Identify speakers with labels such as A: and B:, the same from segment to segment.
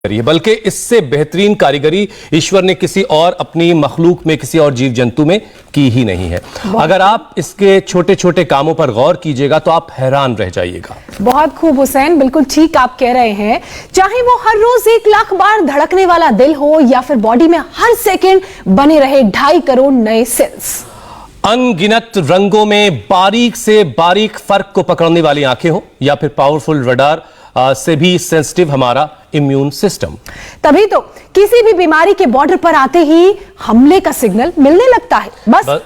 A: करिए, बल्कि इससे बेहतरीन कारीगरी ईश्वर ने किसी और अपनी मखलूक में, किसी और जीव जंतु में की ही नहीं है। अगर आप इसके छोटे छोटे कामों पर गौर कीजिएगा तो आप हैरान रह जाइएगा।
B: बहुत खूब हुसैन, बिल्कुल ठीक आप कह रहे हैं। चाहे वो हर रोज 1 लाख बार धड़कने वाला दिल हो या फिर बॉडी में हर सेकेंड बने रहे 2.5 करोड़ नए सेल्स।
A: अनगिनत रंगों में बारीक से बारीक फर्क को पकड़ने वाली आंखें हो या फिर पावरफुल रडार से भी सेंसिटिव हमारा इम्यून सिस्टम।
B: तभी तो किसी भी बीमारी के बॉर्डर पर आते ही हमले का सिग्नल मिलने लगता है। बस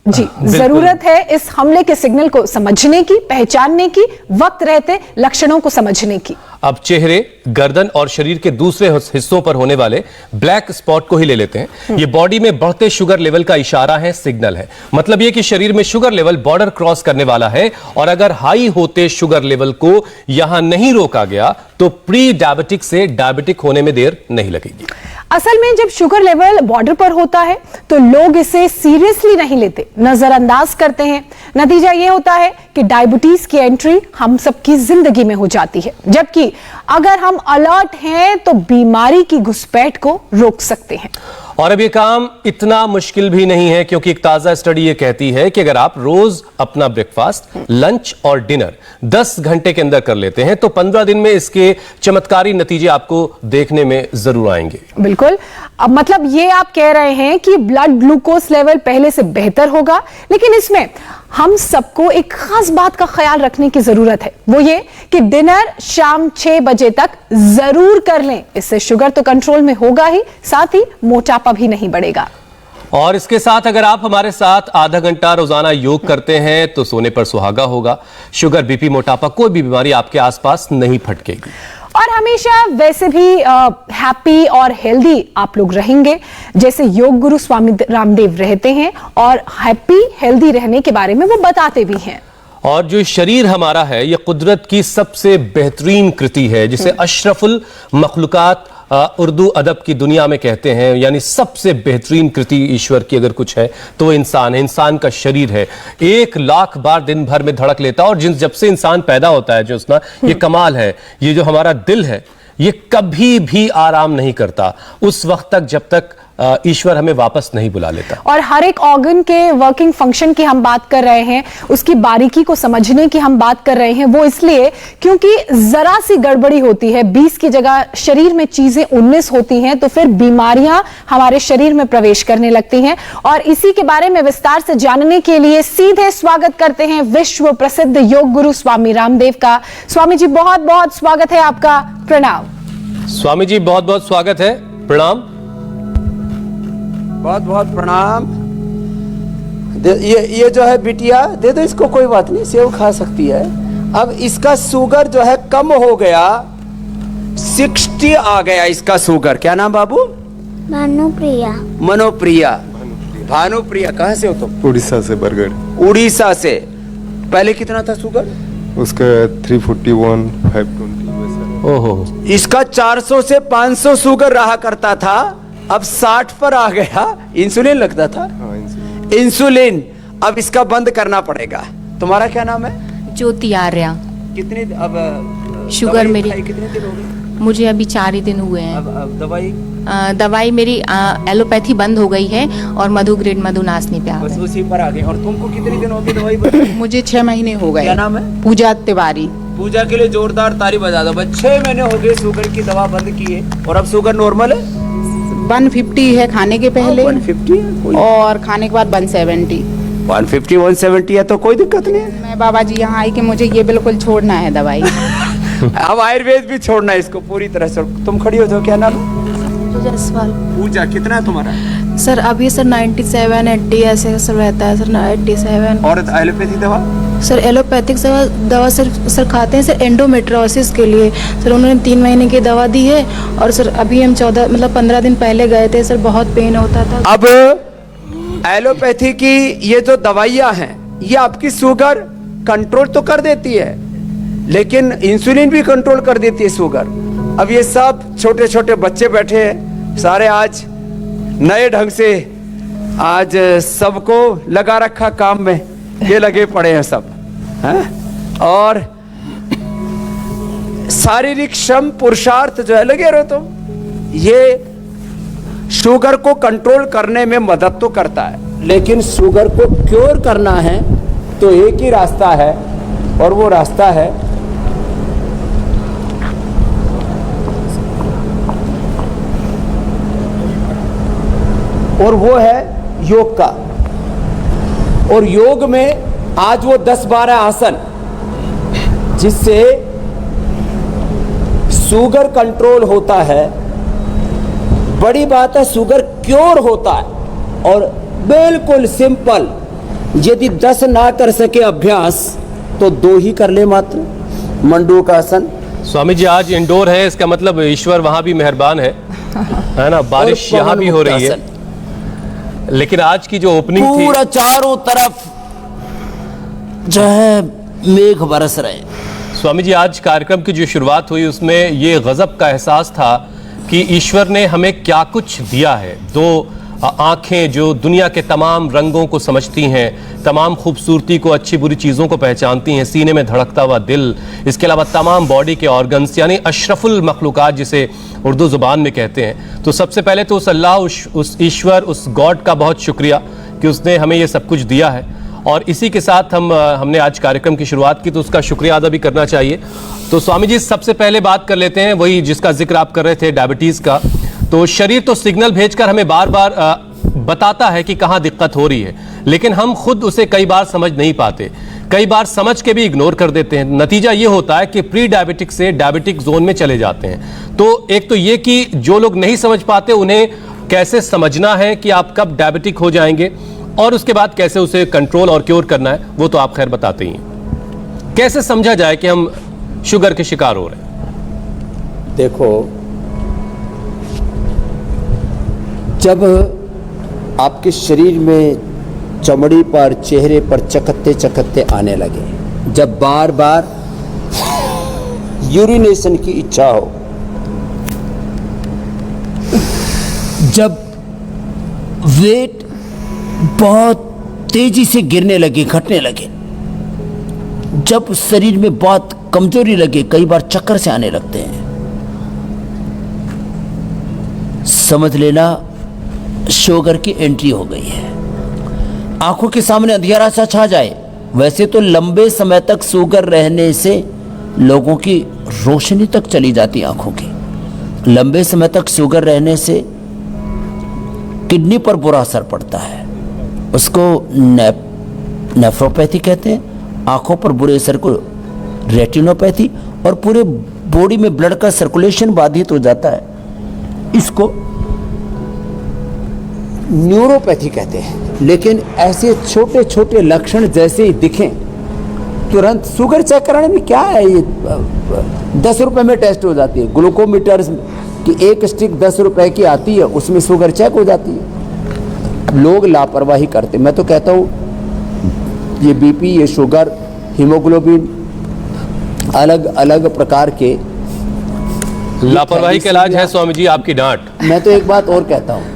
B: जी, जरूरत है इस हमले के सिग्नल को समझने की, पहचानने की, वक्त रहते लक्षणों को समझने की।
A: अब चेहरे, गर्दन और शरीर के दूसरे हिस्सों पर होने वाले ब्लैक स्पॉट को ही ले लेते हैं। ये बॉडी में बढ़ते शुगर लेवल का इशारा है, सिग्नल है। मतलब ये कि शरीर में शुगर लेवल बॉर्डर क्रॉस करने वाला है और अगर हाई होते शुगर लेवल को यहां नहीं रोका गया तो प्री डायबिटिक से डायबिटिक होने में देर नहीं लगेगी।
B: असल में जब शुगर लेवल बॉर्डर पर होता है तो लोग इसे सीरियसली नहीं लेते, नजरअंदाज करते हैं। नतीजा यह होता है कि डायबिटीज की एंट्री हम सबकी जिंदगी में हो जाती है, जबकि अगर हम अलर्ट हैं तो बीमारी की घुसपैठ को रोक सकते हैं।
A: और अब ये काम इतना मुश्किल भी नहीं है, क्योंकि एक ताजा स्टडी ये कहती है कि अगर आप रोज अपना ब्रेकफास्ट, लंच और डिनर 10 घंटे के अंदर कर लेते हैं तो 15 दिन में इसके चमत्कारी नतीजे आपको देखने में जरूर आएंगे।
B: बिल्कुल। अब मतलब ये आप कह रहे हैं कि ब्लड ग्लूकोज लेवल पहले से बेहतर होगा, लेकिन इसमें हम सबको एक खास बात का ख्याल रखने की जरूरत है। वो ये कि डिनर शाम 6 बजे तक जरूर कर लें। इससे शुगर तो कंट्रोल में होगा ही, साथ ही मोटापा भी नहीं बढ़ेगा।
A: और इसके साथ अगर आप हमारे साथ आधा घंटा रोजाना योग करते हैं तो सोने पर सुहागा होगा। शुगर, बीपी, मोटापा, कोई भी बीमारी आपके आसपास नहीं फटकेगी।
B: और हमेशा वैसे भी हैप्पी और हेल्दी आप लोग रहेंगे, जैसे योग गुरु स्वामी रामदेव रहते हैं और हैप्पी हेल्दी रहने के बारे में वो बताते भी हैं।
A: और जो शरीर हमारा है ये कुदरत की सबसे बेहतरीन कृति है, जिसे अशरफुल मखलूकात उर्दू अदब की दुनिया में कहते हैं। यानी सबसे बेहतरीन कृति ईश्वर की अगर कुछ है तो वो इंसान है, इंसान का शरीर है। 1 लाख बार दिन भर में धड़क लेता है। और जब से इंसान पैदा होता है जो उसना, ये कमाल है, ये जो हमारा दिल है ये कभी भी आराम नहीं करता उस वक्त तक जब तक ईश्वर हमें वापस नहीं बुला लेता।
B: और हर एक ऑर्गन के वर्किंग फंक्शन की हम बात कर रहे हैं, उसकी बारीकी को समझने की हम बात कर रहे हैं। वो इसलिए क्योंकि जरा सी गड़बड़ी होती है, 20 की जगह शरीर में चीजें 19 होती हैं, तो फिर बीमारियां हमारे शरीर में प्रवेश करने लगती हैं। और इसी के बारे में विस्तार से जानने के लिए सीधे स्वागत करते हैं विश्व प्रसिद्ध योग गुरु स्वामी रामदेव का। स्वामी जी बहुत बहुत स्वागत है आपका, प्रणाम।
A: स्वामी जी बहुत बहुत स्वागत है, प्रणाम।
C: बहुत बहुत प्रणाम। ये जो है बिटिया दे दो इसको, कोई बात नहीं, सेव खा सकती है। अब इसका शुगर जो है कम हो गया, 60 आ गया इसका शुगर। क्या नाम बाबू?
D: भानुप्रिया।
C: मनोप्रिया। भानुप्रिया कहाँ से हो तुम?
E: उड़ीसा से, बरगढ़।
C: उड़ीसा से। पहले कितना था शुगर?
E: उसका 341, 520।
A: ओहो,
C: इसका 400 से 500 शुगर रहा करता था, अब 60 पर आ गया। इंसुलिन लगता था?
E: हाँ, इंसुलिन।
C: इंसुलिन अब इसका बंद करना पड़ेगा। तुम्हारा क्या नाम है?
F: ज्योति आर्या।
C: कितने अब
F: शुगर मेरी
C: कितने दिन हो गए?
F: मुझे अभी 4 ही दिन हुए हैं।
C: अब दवाई
F: दवाई मेरी एलोपैथी बंद हो गई है और मधु ग्रेड मधुनाशनी पे आ
C: बस
F: गए।
C: उसी पर आ गए। और तुमको कितने दिन हो गए दवाई पर?
G: मुझे 6 महीने हो गए।
C: क्या नाम है?
G: पूजा तिवारी।
C: पूजा के लिए जोरदार ताली बजा दो। बस 6 महीने हो गए शुगर की दवा बंद किए और अब शुगर नॉर्मल है।
G: 150 है खाने के पहले
C: 150 है
G: और खाने के बाद 170।
C: 150 170 है तो कोई दिक्कत नहीं है।
G: मैं बाबा जी यहाँ आई कि मुझे ये बिल्कुल छोड़ना है दवाई।
C: अब आयुर्वेद भी छोड़ना है इसको पूरी तरह से। तुम खड़ी हो तो क्या नाम है?
H: जायसवाल।
C: पूजा कितना है तुम्हारा?
H: सर अभी सर 97 80 ऐसे सर रहता है सर, 87।
C: और एलोपैथी दवा?
H: सर एलोपैथिक दवा सिर्फ सर खाते हैं सर एंडोमेट्रोसिस के लिए। सर उन्होंने 3 महीने की दवा दी है और सर अभी हम 15 दिन पहले गए थे सर, बहुत पेन होता था।
C: अब एलोपैथी की ये जो दवाइयाँ हैं ये आपकी शुगर कंट्रोल तो कर देती है, लेकिन इंसुलिन भी कंट्रोल कर देती है शुगर। अब ये सब छोटे छोटे बच्चे बैठे हैं सारे, आज नए ढंग से आज सबको लगा रखा काम में, ये लगे पड़े हैं सब हैं? और शारीरिक श्रम पुरुषार्थ जो है लगे रहो तुम, ये शुगर को कंट्रोल करने में मदद तो करता है, लेकिन शुगर को क्योर करना है तो एक ही रास्ता है, और वो रास्ता है और वो है योग का। और योग में आज वो 10-12 आसन जिससे शुगर कंट्रोल होता है। बड़ी बात है, शुगर क्योर होता है। और बिल्कुल सिंपल, यदि 10 ना कर सके अभ्यास तो 2 ही कर ले मात्र। मंडूकासन।
A: स्वामी जी आज इंडोर है, इसका मतलब ईश्वर वहां भी मेहरबान है ना। बारिश यहाँ भी हो रही है, लेकिन आज की जो ओपनिंग थी,
I: पूरा चारों तरफ जो है मेघ बरस रहे।
A: स्वामी जी आज कार्यक्रम की जो शुरुआत हुई उसमें ये गजब का एहसास था कि ईश्वर ने हमें क्या कुछ दिया है। 2 आंखें जो दुनिया के तमाम रंगों को समझती हैं, तमाम खूबसूरती को, अच्छी बुरी चीज़ों को पहचानती हैं, सीने में धड़कता हुआ दिल, इसके अलावा तमाम बॉडी के ऑर्गन्स, यानी अशरफुल मखलूकात जिसे उर्दू ज़ुबान में कहते हैं। तो सबसे पहले तो उस अल्लाह, उस ईश्वर, उस गॉड का बहुत शुक्रिया कि उसने हमें ये सब कुछ दिया है। और इसी के साथ हमने आज कार्यक्रम की शुरुआत की, तो उसका शुक्रिया अदा भी करना चाहिए। तो स्वामी जी सबसे पहले बात कर लेते हैं वही जिसका जिक्र आप कर रहे थे, डायबिटीज़ का। तो शरीर तो सिग्नल भेजकर हमें बार बार बताता है कि कहाँ दिक्कत हो रही है, लेकिन हम खुद उसे कई बार समझ नहीं पाते, कई बार समझ के भी इग्नोर कर देते हैं। नतीजा ये होता है कि प्री डायबिटिक से डायबिटिक जोन में चले जाते हैं। तो एक तो ये कि जो लोग नहीं समझ पाते उन्हें कैसे समझना है कि आप कब डायबिटिक हो जाएंगे, और उसके बाद कैसे उसे कंट्रोल और क्योर करना है, वो तो आप खैर बताते ही हैं। कैसे समझा जाए कि हम शुगर के शिकार हो रहे हैं?
C: देखो, जब आपके शरीर में चमड़ी पर, चेहरे पर चकत्ते चकत्ते आने लगे, जब बार बार यूरिनेशन की इच्छा हो,
I: जब वेट बहुत तेजी से गिरने लगे, घटने लगे, जब शरीर में बहुत कमजोरी लगे, कई बार चक्कर से आने लगते हैं, समझ लेना शुगर की एंट्री हो गई है। आंखों के सामने अंधेरा सा छा जाए। वैसे तो लंबे समय तक शुगर रहने से लोगों की रोशनी तक चली जाती आंखों की। लंबे समय तक शुगर रहने से किडनी पर बुरा असर पड़ता है, उसको नेफ्रोपैथी कहते हैं। आंखों पर बुरे असर को रेटिनोपैथी, और पूरे बॉडी में ब्लड का सर्कुलेशन बाधित हो जाता है, इसको
C: न्यूरोपैथी कहते हैं। लेकिन ऐसे छोटे छोटे लक्षण जैसे ही दिखें, तुरंत शुगर चेक कराने में क्या है, ये 10 रुपए में टेस्ट हो जाती है। ग्लूकोमीटर की एक स्टिक 10 रुपए की आती है, उसमें शुगर चेक हो जाती है। लोग लापरवाही करते। मैं तो कहता हूँ ये बीपी, ये शुगर, हीमोग्लोबिन, अलग अलग प्रकार के
A: लापरवाही का इलाज है स्वामी जी आपकी डांट।
C: मैं तो एक बात और कहता हूँ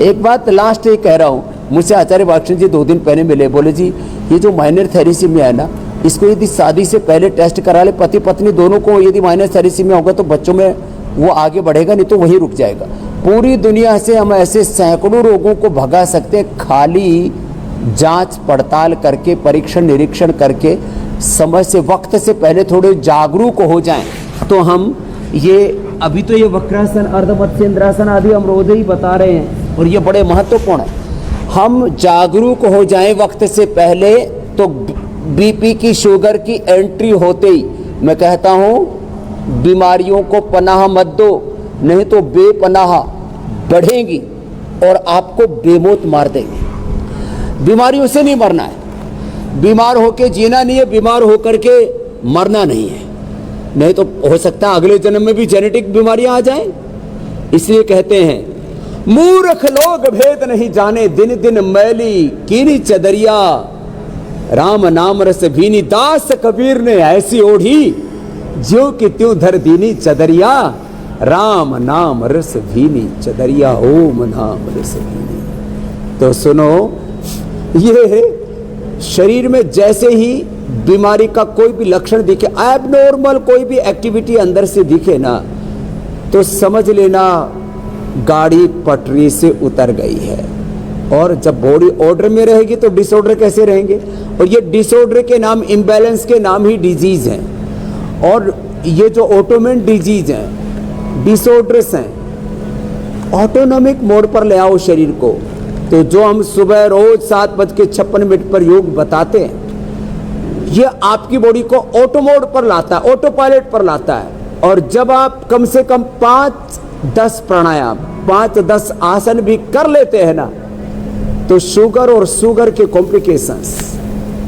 C: एक बात लास्ट एक कह रहा हूँ। मुझसे आचार्य भाषण जी 2 दिन पहले मिले, बोले जी ये जो माइनर थैलेसीमिया है ना, इसको यदि शादी से पहले टेस्ट करा ले पति पत्नी दोनों को, यदि माइनर थैलेसीमिया होगा तो बच्चों में वो आगे बढ़ेगा, नहीं तो वही रुक जाएगा। पूरी दुनिया से हम ऐसे सैकड़ों रोगों को भगा सकते हैं खाली जांच पड़ताल करके, परीक्षण निरीक्षण करके, समय से, वक्त से पहले थोड़े जागरूक हो जाएं तो हम ये अभी तो ये वक्रासन, अर्धमत्स्येंद्रासन आदि हम रोज ही बता रहे हैं और ये बड़े महत्वपूर्ण है। हम जागरूक हो जाएं वक्त से पहले तो बीपी की, शुगर की एंट्री होते ही मैं कहता हूँ बीमारियों को पनाह मत दो, नहीं तो बेपनाह बढ़ेंगी और आपको बेमौत मार देंगे। बीमारियों से नहीं मरना है, बीमार होकर जीना नहीं है, बीमार होकर के मरना नहीं है, नहीं तो हो सकता है अगले जन्म में भी जेनेटिक बीमारियां आ जाएं। इसलिए कहते हैं मूर्ख लोग भेद नहीं जाने, दिन दिन मैली कीनी चदरिया, राम नाम रस भीनी, दास कबीर ने ऐसी ओढ़ी, ज्यों की त्यों धर दीनी चदरिया, राम नाम रस भीनी चदरिया, ओम नाम रस भीनी। तो सुनो, ये शरीर में जैसे ही बीमारी का कोई भी लक्षण दिखे, एबनॉर्मल कोई भी एक्टिविटी अंदर से दिखे ना, तो समझ लेना गाड़ी पटरी से उतर गई है। और जब बॉडी ऑर्डर में रहेगी तो डिसऑर्डर कैसे रहेंगे? और ये डिसऑर्डर के नाम, इम्बैलेंस के नाम ही डिजीज हैं। और ये जो ऑटोमेन डिजीज हैं, डिसऑर्डर्स हैं, ऑटोनॉमिक मोड पर ले आओ शरीर को। तो जो हम सुबह रोज 7:56 पर योग बताते हैं, ये आपकी बॉडी को ऑटो मोड पर लाता है, ऑटो पायलट पर लाता है। और जब आप कम से कम 5-10 प्राणायाम, 5-10 आसन भी कर लेते हैं ना, तो शुगर और शुगर के कॉम्प्लिकेशंस,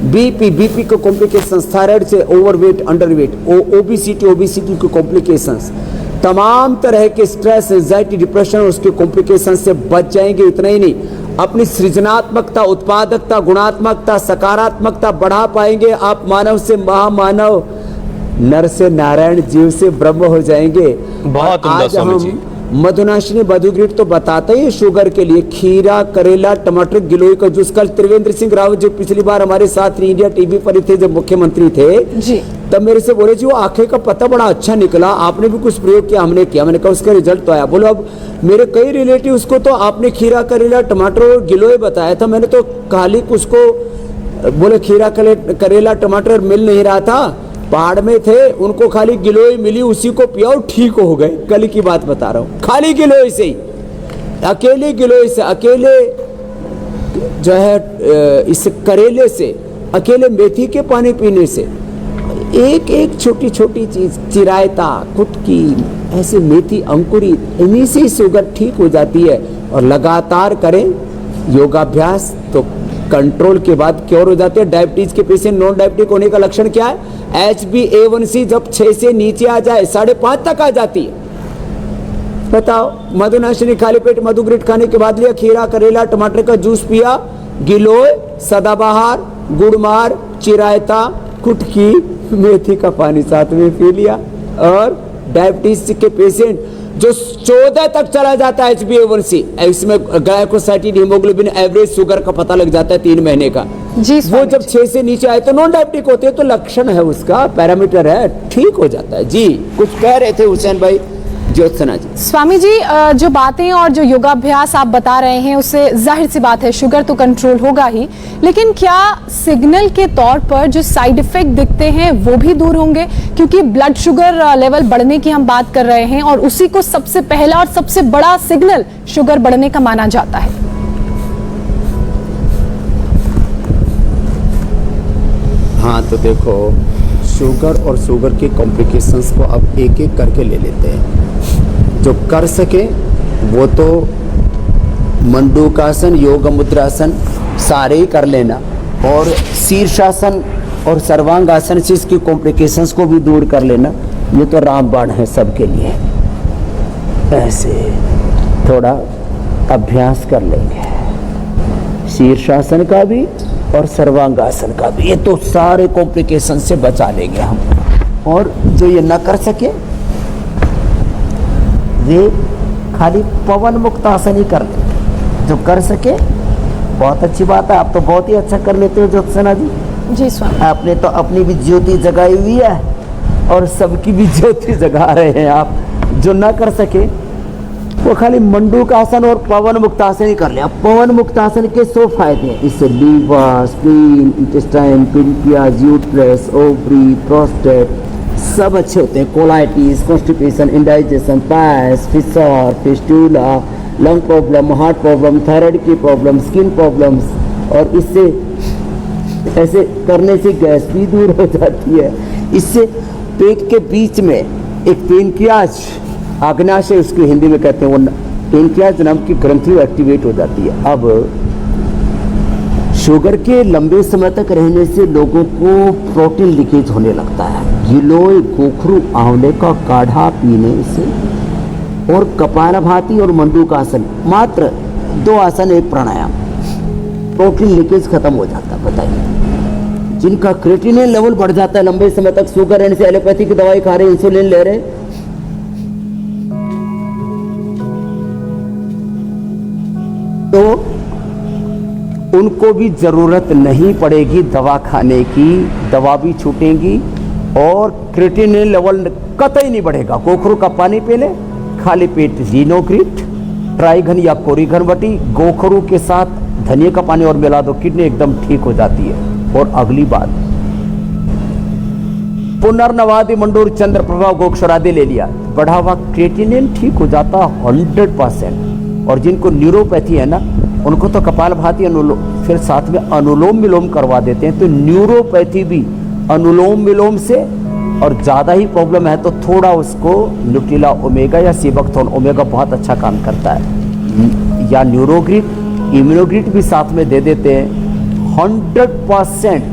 C: बीपी के कॉम्प्लिकेशंस, थायराइड से ओवरवेट, अंडरवेट, ओबेसिटी के कॉम्प्लिकेशंस, तमाम तरह के स्ट्रेस, एंजाइटी, डिप्रेशन और उसके कॉम्प्लिकेशन से बच जाएंगे। इतना ही नहीं, अपनी सृजनात्मकता, उत्पादकता, गुणात्मकता, सकारात्मकता बढ़ा पाएंगे। आप मानव से महामानव, नर से नारायण, जीव से ब्रह्म हो जाएंगे।
A: बहुत
C: और आज हम मधुनाशिनी मधुग्रीट तो बताते ही शुगर के लिए, खीरा, करेला, टमाटर, गिलोय का जूस। कल त्रिवेंद्र सिंह रावत जो पिछली बार हमारे साथ इंडिया टीवी पर थे जब मुख्यमंत्री थे
B: जी,
C: तब मेरे से बोले जी वो आंखें का पता बड़ा अच्छा निकला, आपने भी कुछ प्रयोग किया? हमने किया। मैंने कहा उसका रिजल्ट तो आया। बोलो अब मेरे कई रिलेटिव्स को तो आपने खीरा, करेला, टमाटर और गिलोय बताया था, मैंने तो खाली उसको बोले खीरा, करेला, टमाटर मिल नहीं रहा था, पहाड़ में थे, उनको खाली गिलोय मिली, उसी को पिया और ठीक हो गए। कल की बात बता रहा हूँ, खाली गिलोय से ही, अकेले गिलोय से, अकेले जो है इस करेले से, अकेले मेथी के पानी पीने से, एक एक छोटी छोटी चीज, चिरायता, कुटकी, ऐसे मेथी, अंकुरित, इन्हीं से ही शुगर ठीक हो जाती है। और लगातार करें योगाभ्यास तो कंट्रोल के बाद क्योर हो जाते हैं। डायबिटीज के पेशेंट, नॉन डायबिटिक होने का लक्षण क्या है? HbA1c जब 6 से नीचे आ जाए, 5.5 तक आ जाती है। बताओ, मधुनाशिनी खाली पेट मधुग्रीट खाने के बाद लिया, खीरा, करेला, टमाटर का जूस पिया, गिलोय, सदाबहार, गुड़मार, चिरायता, कुटकी, मेथी का पानी साथ में पी लिया। और डायबिटीज के पेशेंट जो 14 तक चला जाता है HbA1c, इसमें ग्लाइकोसाइड, हीमोग्लोबिन, एवरेज शुगर का पता लग जाता है 3 महीने का।
B: जी,
C: वो जब 6 से नीचे आए तो नॉन डायबिटिक होते हैं, तो लक्षण है उसका, पैरामीटर है, ठीक हो जाता है। जी कुछ कह रहे थे हुसैन भाई, ज्योत्सना जी।
B: स्वामी जी, जो बातें और जो योगाभ्यास आप बता रहे हैं, उससे जाहिर सी बात है शुगर तो कंट्रोल होगा ही, लेकिन क्या सिग्नल के तौर पर जो साइड इफेक्ट दिखते हैं वो भी दूर होंगे? क्योंकि ब्लड शुगर लेवल बढ़ने की हम बात कर रहे हैं और उसी को सबसे पहला और सबसे बड़ा सिग्नल शुगर बढ़ने का माना जाता है।
C: हाँ, तो देखो, शुगर और शुगर के कॉम्प्लिकेशंस को अब एक एक करके ले लेते हैं। जो कर सके वो तो मंडूकासन, योग मुद्रासन सारे ही कर लेना, और शीर्षासन और सर्वांगासन से इसकी कॉम्प्लिकेशंस को भी दूर कर लेना। ये तो रामबाण है सबके लिए। ऐसे थोड़ा अभ्यास कर लेंगे शीर्षासन का भी और सर्वांगासन का भी, ये तो सारे कॉम्प्लिकेशन से बचा लेंगे हम। और जो ये ना कर सके वे खाली पवन मुक्त आसन ही कर लेंगे। जो कर सके, बहुत अच्छी बात है, आप तो बहुत ही अच्छा कर लेते हो ज्योत्सना जी।
B: जी स्वामी,
C: आपने तो अपनी भी ज्योति जगाई हुई है और सबकी भी ज्योति जगा रहे हैं आप। जो ना कर सके वो खाली मंडूकासन और पवन मुक्तासन ही कर ले। अब पवन मुक्तासन के 100 फायदे हैं, इससे liver, spleen, intestine, pancreas, uterus, ovary, prostate सब अच्छे होते हैं। Colitis, constipation, indigestion, piles, fissure, fistula, lung problem, heart problem, thyroid की प्रॉब्लम, स्किन प्रॉब्लम्स, और इससे ऐसे करने से गैस भी दूर हो जाती है। इससे पेट के बीच में एक पेनक्रियाज, आग्नाशय उसकी हिंदी में कहते हैं, वो पेनक्रियाज नाम की ग्रंथि एक्टिवेट हो जाती है। अब शुगर के लंबे समय तक रहने से लोगों को प्रोटीन लीकेज होने लगता है। गिलोय, गोखरू, आंवले का काढ़ा पीने से, और कपालभाति और मंडूकासन, मात्र 2 आसन 1 प्राणायाम, प्रोटीन लीकेज खत्म हो जाता है। बताइए, जिनका क्रेटिनिन लेवल बढ़ जाता है लंबे समय तक शुगर रहने से, एलोपैथी की दवाई खा रहे, इंसुलिन ले रहे, तो उनको भी ज़रूरत नहीं पड़ेगी दवा खाने की, दवा भी छूटेंगी और क्रिएटिनिन लेवल कतई नहीं बढ़ेगा। गोखरू का पानी पी ले, खाली पेट जीनोग्रिट, ट्राइघन या कोरिघन-बटी, गोखरू के साथ धनिया का पानी और मिला दो, किडनी एकदम ठीक हो जाती है। और अगली बात, पुनर्नवादि मंडूर चंद्र प्रभाव गोक्षरादि ले लिया, बढ़ा हुआ क्रिएटिनिन ठीक हो जाता 100%। और जिनको न्यूरोपैथी है ना, उनको तो कपालभाति अनुलोम, फिर साथ में अनुलोम विलोम करवा देते हैं। तो न्यूरोपैथी भी अनुलोम विलोम से, और ज़्यादा ही प्रॉब्लम है तो थोड़ा उसको न्यूट्रिला ओमेगा या सीबकथोन ओमेगा बहुत अच्छा काम करता है, या न्यूरोग्रिट, इम्यूनोग्रिट भी साथ में दे देते हैं। 100%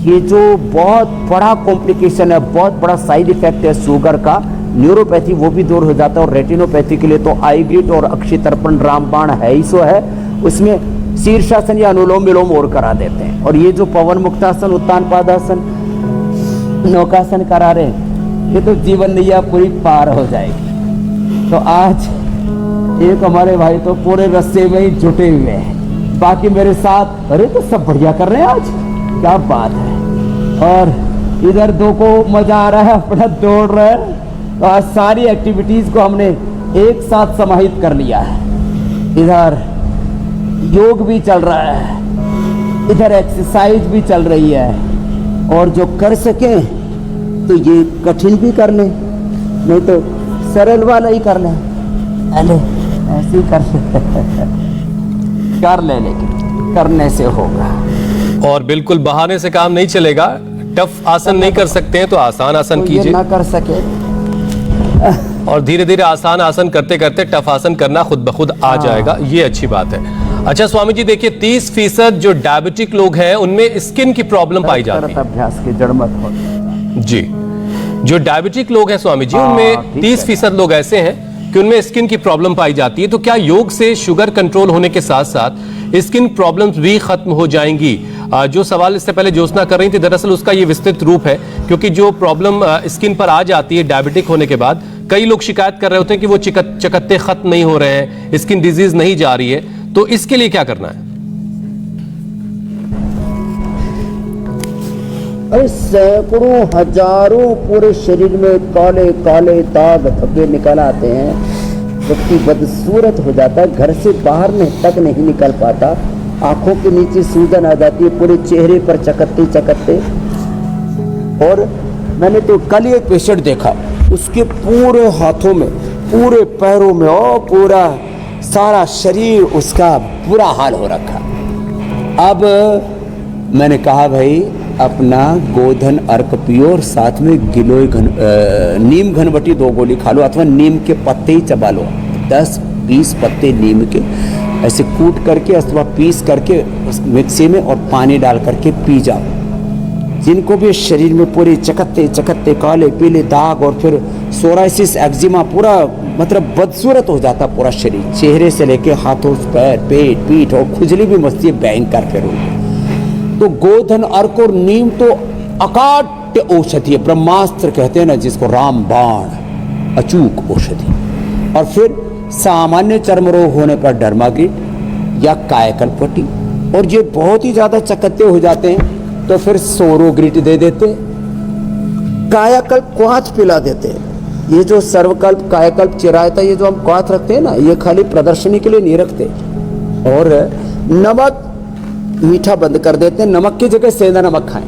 C: ये जो बहुत बड़ा कॉम्प्लिकेशन है, बहुत बड़ा साइड इफेक्ट है शुगर का, न्यूरोपैथी वो भी दूर हो जाता है। और रेटिनोपैथी के लिए तो आईग्रिट और अक्षितर्पण रामबाण है ही सो है, उसमें शीर्षासन या अनुलोम विलोम और करा देते हैं। और ये जो पवन मुक्तासन, उत्तान पादासन, नौकासन करा रहे हैं, ये तो जीवन नैया पूरी पार हो जाएगी। तो आज एक हमारे भाई तो पूरे रस्ते में ही जुटे हुए हैं, बाकी मेरे साथ, अरे तो सब बढ़िया कर रहे हैं आज, क्या बात है। और इधर दो को मजा आ रहा है, अपना दौड़ रहा है। तो आज सारी एक्टिविटीज को हमने एक साथ समाहित कर लिया है। इधर योग भी चल रहा है, इधर एक्सरसाइज भी चल रही है, और जो कर सके तो ये कठिन भी कर ले, नहीं तो सरल वाला ही कर ले। अरे ऐसे ही कर ले, लेकिन करने से होगा।
A: और बिल्कुल बहाने से काम नहीं चलेगा। टफ आसन नहीं कर सकते हैं तो आसान आसन
C: तो ये
A: कीजिए,
C: ना कर सके
A: और धीरे धीरे आसान आसन करते करते टफ आसन करना खुद ब खुद आ जाएगा। ये अच्छी बात है। अच्छा स्वामी जी, देखिए 30% जो डायबिटिक लोग हैं उनमें स्किन की प्रॉब्लम पाई जाती है।
C: अभ्यास की जड़ मत हो
A: जी, जो डायबिटिक लोग हैं स्वामी जी, उनमें 30% लोग ऐसे हैं कि उनमें स्किन की प्रॉब्लम पाई जाती है। तो क्या योग से शुगर कंट्रोल होने के साथ साथ स्किन प्रॉब्लम्स भी खत्म हो जाएंगी? जो सवाल इससे पहले ज्योत्सना कर रही थी, दरअसल उसका ये विस्तृत रूप है, क्योंकि जो प्रॉब्लम स्किन पर आ जाती है डायबिटिक होने के बाद, कई लोग शिकायत कर रहे होते हैं कि वो चकत्ते खत्म नहीं हो रहे हैं, स्किन डिजीज नहीं जा रही है। तो इसके लिए क्या करना है?
C: अरे सैकड़ों हजारों पूरे शरीर में काले काले दाग धब्बे निकल आते हैं, व्यक्ति बदसूरत हो जाता है, घर से बाहर तक नहीं निकल पाता, आंखों के नीचे सूजन आ जाती है, पूरे चेहरे पर चकत्ते चकत्ते। और मैंने तो कल एक पेशेंट देखा, उसके पूरे हाथों में, पूरे पैरों में और पूरा सारा शरीर उसका बुरा हाल हो रखा। अब मैंने कहा भाई अपना गोधन अर्क पियो और साथ में गिलोय नीम घनबटी 2 गोली खा लो, अथवा नीम के पत्ते ही चबा लो, 10-20 पत्ते नीम के ऐसे कूट करके अथवा पीस करके मिक्सी में और पानी डाल करके पी जाओ। जिनको भी शरीर में पूरे चकत्ते चकत्ते काले पीले दाग और फिर सोराइसिस एक्जिमा, पूरा मतलब बदसूरत हो जाता पूरा शरीर, चेहरे से लेके हाथों पैर पेट पीठ, और खुजली भी मचती है भयंकर फिर। तो गोधन अर्क और नीम तो अकाट्य औषधि है, ब्रह्मास्त्र कहते हैं ना जिसको, रामबाण, अचूक औषधि। और फिर सामान्य चर्म रोग होने पर डर्माग्रिट या कायाकल्पट्टी, और ये बहुत ही ज्यादा चकत्ते हो जाते हैं तो फिर सोरोग्रिट दे देते, कायाकल्प क्वाथ पिला देते। ये जो सर्वकल्प कायाकल्प चिरायता, ये जो हम क्वाथ रखते हैं ना, ये खाली प्रदर्शनी के लिए नहीं रखते। और नमक मीठा बंद कर देते हैं, नमक की जगह सेंधा नमक खाएं,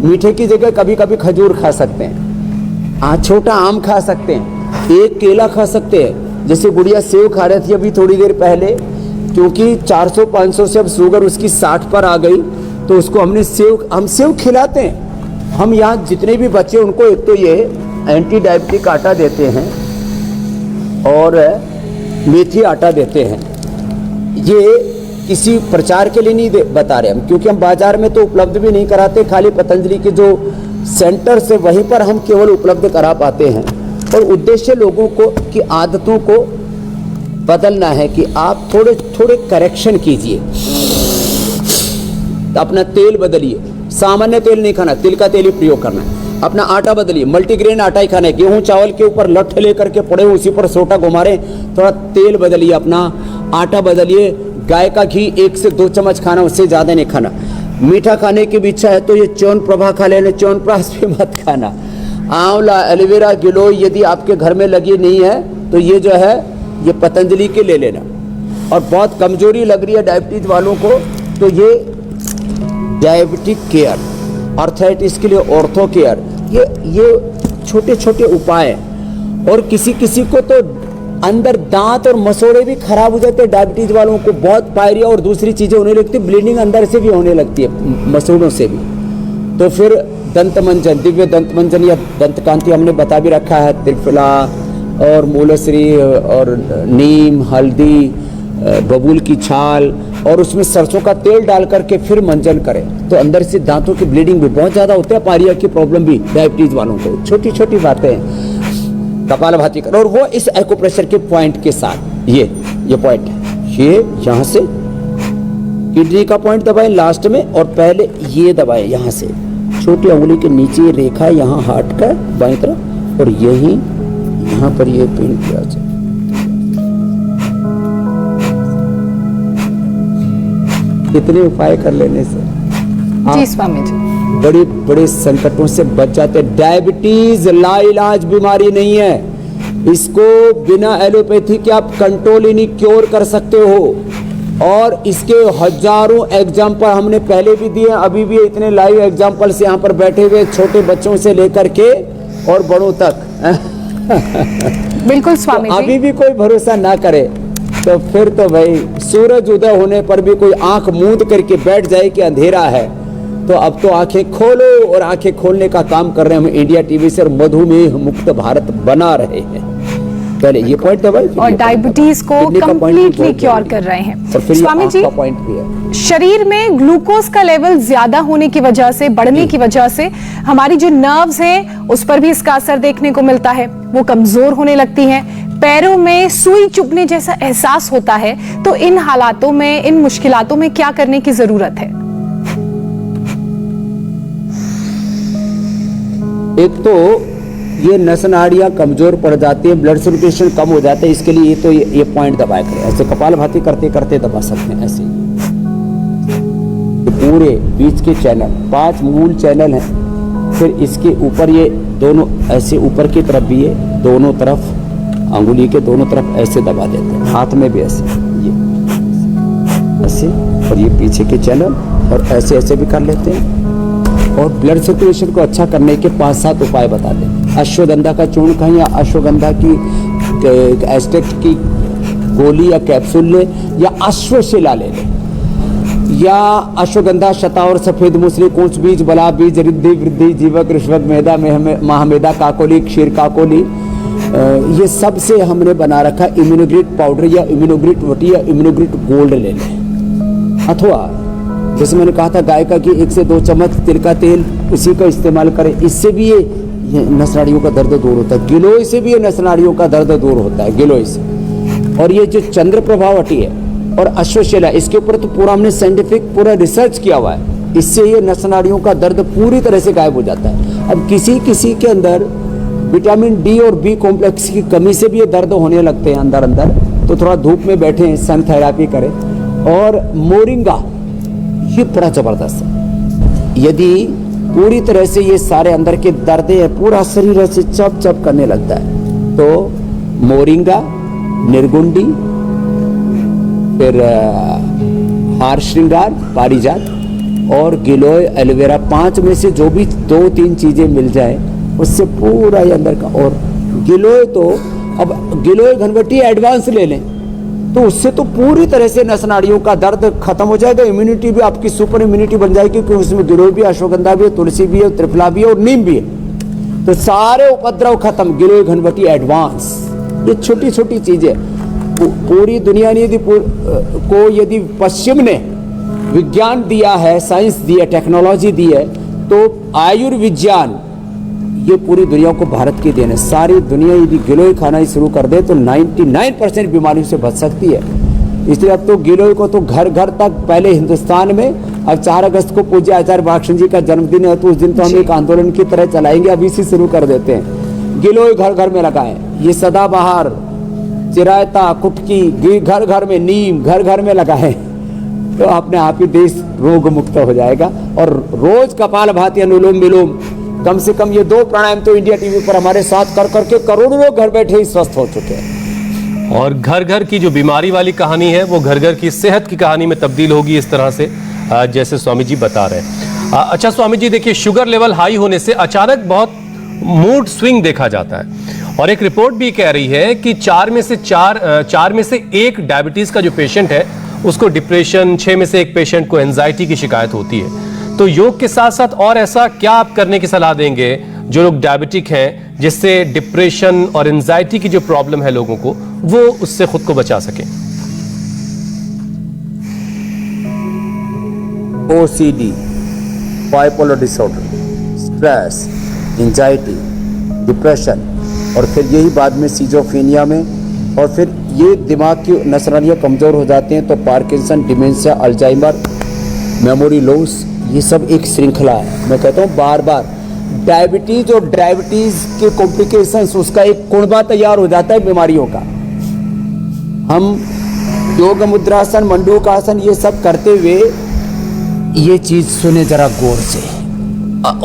C: मीठे की जगह कभी कभी खजूर खा सकते हैं, छोटा आम खा सकते हैं, एक केला खा सकते हैं। जैसे गुड़िया सेव खा रही थी अभी थोड़ी देर पहले, क्योंकि 400-500 से अब शुगर उसकी 60 पर आ गई, तो उसको हम सेव खिलाते हैं। हम यहाँ जितने भी बच्चे उनको एक तो ये एंटी डायबिटिक आटा देते हैं और मेथी आटा देते हैं। ये किसी प्रचार के लिए नहीं बता रहे हम, क्योंकि हम बाजार में तो उपलब्ध भी नहीं कराते, खाली पतंजलि के जो सेंटर से वहीं पर हम केवल उपलब्ध करा पाते हैं। और उद्देश्य लोगों को की आदतों को बदलना है कि आप थोड़े थोड़े करेक्शन कीजिए, अपना तेल बदलिए, सामान्य तेल नहीं खाना, तिल का तेल ही प्रयोग करना है। अपना आटा बदलिए, मल्टीग्रेन आटा ही खाना है, गेहूं चावल के ऊपर लठ लेकर के पड़े उसी पर सोटा घुमा रहे, थोड़ा तेल बदलिए, अपना आटा बदलिए, गाय का घी 1 से 2 चम्मच खाना, उससे ज़्यादा नहीं खाना। मीठा खाने की भी इच्छा है तो ये च्यवनप्राश खा लेना, च्यवनप्राश भी मत खाना। आंवला, एलोवेरा, गिलोय यदि आपके घर में लगी नहीं है तो ये जो है ये पतंजलि के ले लेना। और बहुत कमजोरी लग रही है डायबिटीज वालों को तो ये डायबिटिक केयर, आर्थराइटिस के लिए ऑर्थो केयर, ये छोटे छोटे उपाय हैं। और किसी किसी को तो अंदर दांत और मसोड़े भी खराब हो जाते हैं डायबिटीज वालों को, बहुत पायरिया और दूसरी चीजें होने लगती है, ब्लीडिंग अंदर से भी होने लगती है, मसोड़ों से भी। तो फिर दंत मंजन, दिव्य दंत मंजन या दंतकांति हमने बता भी रखा है, त्रिफला और मूलश्री और नीम, हल्दी, बबूल की छाल और उसमें सरसों का तेल डाल करके फिर मंजन करें तो अंदर से दांतों की ब्लीडिंग भी बहुत ज़्यादा होती है, पायरिया की प्रॉब्लम भी डायबिटीज वालों को। छोटी छोटी बातें हैं, कपालभाति करें। और वो इस एक्यूप्रेशर के पॉइंट के साथ ये पॉइंट है, ये यहाँ से किडनी का पॉइंट दबाएं लास्ट में और पहले ये दबाएं यहाँ से, छोटी उंगली के नीचे रेखा यहाँ हार्ट का बाईं तरफ और यही यहाँ पर ये पेन किया जाए। कितने उपाय कर लेने से
B: जी स्वामी जी
C: बड़े बड़े संकटों से बच जाते। डायबिटीज लाइलाज बीमारी नहीं है, इसको बिना एलोपैथी के आप कंट्रोल ही नहीं क्योर कर सकते हो। और इसके हजारों एग्जाम्पल हमने पहले भी दिए, अभी भी इतने लाइव एग्जाम्पल्स यहाँ पर बैठे हुए, छोटे बच्चों से लेकर के और बड़ों तक।
B: बिल्कुल स्वामी
C: तो
B: जी।
C: अभी भी कोई भरोसा ना करे तो फिर तो भाई सूरज उदय होने पर भी कोई आंख मूंद करके बैठ जाए कि अंधेरा है, तो अब तो आंखें खोलो। और आंखें खोलने का काम कर रहे हैं हम इंडिया टीवी से और मधुमेह मुक्त भारत बना रहे हैं। पहले ये पॉइंट दबाई
B: और डायबिटीज को कंप्लीटली क्योर कर रहे हैं। स्वामी जी,
C: पॉइंट भी है,
B: शरीर में ग्लूकोज का लेवल ज्यादा होने की वजह से, बढ़ने की वजह से हमारी जो नर्व्स हैं उस पर भी इसका असर देखने को मिलता है, वो कमजोर होने लगती हैं, पैरों में सुई चुभने जैसा एहसास होता है। तो इन हालातों में, इन मुश्किलातों में क्या करने की जरूरत है?
C: एक तो ये नस नाड़ियाँ कमजोर पड़ जाती है, ब्लड सर्कुलेशन कम हो जाता है, इसके लिए तो ये पॉइंट दबाया करें। ऐसे कपालभाति करते करते दबा सकते हैं ऐसे। पूरे बीच के चैनल 5 मूल चैनल हैं, फिर इसके ऊपर ये दोनों ऐसे ऊपर की तरफ भी है, दोनों तरफ अंगुली के दोनों तरफ ऐसे दबा देते हैं, हाथ में भी ऐसे, ये ऐसे, और ये पीछे के चैनल और ऐसे ऐसे भी कर लेते हैं। और ब्लड सर्कुलेशन को अच्छा करने के 5-7 उपाय बता दें। अश्वगंधा का चूर्ण खाएं या अश्वगंधा की एक्सट्रैक्ट की गोली या कैप्सूल लें या अश्वशिला ले लें या अश्वगंधा, शतावर, सफेद मूसली, कोंच बीज, बला बीज, रिद्धि, वृद्धि, जीवक, ऋष्वक, मेदा, महामेदा, काकोली, क्षीर काकोली, ये सब से हमने बना रखा। इम्यूनोग्रिट पाउडर या इम्यूनोग्रिट वटी या इम्यूनोग्रिट गोल्ड ले लें। अथवा जैसे मैंने कहा था गाय का घी 1 से 2 चम्मच, तिल का तेल, उसी का इस्तेमाल करें। इससे भी ये नस नाड़ियों का दर्द दूर होता है। गिलोय से भी ये नस नाड़ियों का दर्द दूर होता है, गिलोय से। और ये जो चंद्र प्रभावटी है और अश्वशिला, इसके ऊपर तो पूरा हमने साइंटिफिक पूरा रिसर्च किया हुआ है। इससे ये नस नाड़ियों का दर्द पूरी तरह से गायब हो जाता है। अब किसी किसी के अंदर विटामिन डी और बी कॉम्प्लेक्स की कमी से भी ये दर्द होने लगते हैं अंदर अंदर, तो थोड़ा धूप में बैठे, सन थेरापी करें। और मोरिंगा ये बड़ा जबरदस्त है। यदि पूरी तरह से ये सारे अंदर के दर्द है, पूरा शरीर ऐसे चप चप करने लगता है, तो मोरिंगा, निर्गुंडी, फिर हार श्रृंगार, पारिजात और गिलोय, एलोवेरा, 5 में से जो भी 2-3 चीजें मिल जाए उससे पूरा ये अंदर का। और गिलोय तो अब गिलोय घनवटी एडवांस ले लें तो उससे तो पूरी तरह से नस नाड़ियों का दर्द खत्म हो जाएगा। इम्यूनिटी भी आपकी सुपर इम्यूनिटी बन जाएगी, क्योंकि उसमें गिलोय भी, अश्वगंधा भी है, तुलसी भी है, त्रिफला भी है और नीम भी है। तो सारे उपद्रव खत्म, गिलोय घनवटी एडवांस। ये छोटी छोटी चीजें पूरी दुनिया ने यदि पश्चिम ने विज्ञान दिया है, साइंस दी है, टेक्नोलॉजी दी है, तो आयुर्विज्ञान ये पूरी दुनिया को भारत की देन है। सारी दुनिया यदि गिलोय खाना ही शुरू कर दे तो 99% बीमारियों से बच सकती है। इसलिए अब तो गिलोय को तो घर घर तक, पहले हिंदुस्तान में, अब 4 अगस्त को पूज्य आचार्य भाषण जी का जन्मदिन है तो उस दिन तो हम एक आंदोलन की तरह चलाएंगे, अभी से शुरू कर देते हैं। गिलोय घर घर में लगाएं। ये सदाबहार चिरायता, कुटकी घर घर में, नीम घर घर में लगाएं तो अपने आप ही देश रोग मुक्त हो जाएगा। और रोज कपालभाति, अनुलोम विलोम, कम से कम ये 2 प्राणायाम तो इंडिया टीवी पर हमारे साथ कर करके करोड़ों लोग घर बैठे ही स्वस्थ हो चुके हैं।
A: और घर घर की जो बीमारी वाली कहानी है वो घर घर की सेहत की कहानी में तब्दील होगी इस तरह से, जैसे स्वामी जी बता रहे हैं। अच्छा स्वामी जी, देखिए शुगर लेवल हाई होने से अचानक बहुत मूड स्विंग देखा जाता है और एक रिपोर्ट भी कह रही है कि 4 में से 1 डायबिटीज का जो पेशेंट है उसको डिप्रेशन, 6 में से 1 पेशेंट को एंजाइटी की शिकायत होती है। तो योग के साथ साथ और ऐसा क्या आप करने की सलाह देंगे जो लोग डायबिटिक हैं, जिससे डिप्रेशन और एंजाइटी की जो प्रॉब्लम है लोगों को, वो उससे खुद को बचा सकें?
C: OCD, bipolar disorder, stress, anxiety, depression और फिर यही बाद में सिजोफ्रेनिया में, और फिर ये दिमाग की नसनालियाँ कमज़ोर हो जाते हैं तो Parkinson, dementia, Alzheimer, memory loss, ये सब एक श्रृंखला है। मैं कहता हूँ बार बार डायबिटीज़ और डायबिटीज़ के कॉम्प्लिकेशंस, उसका एक कुनबा तैयार हो जाता है बीमारियों का। हम योग मुद्रासन, मंडूकासन ये सब करते हुए ये चीज़ सुने जरा गौर से।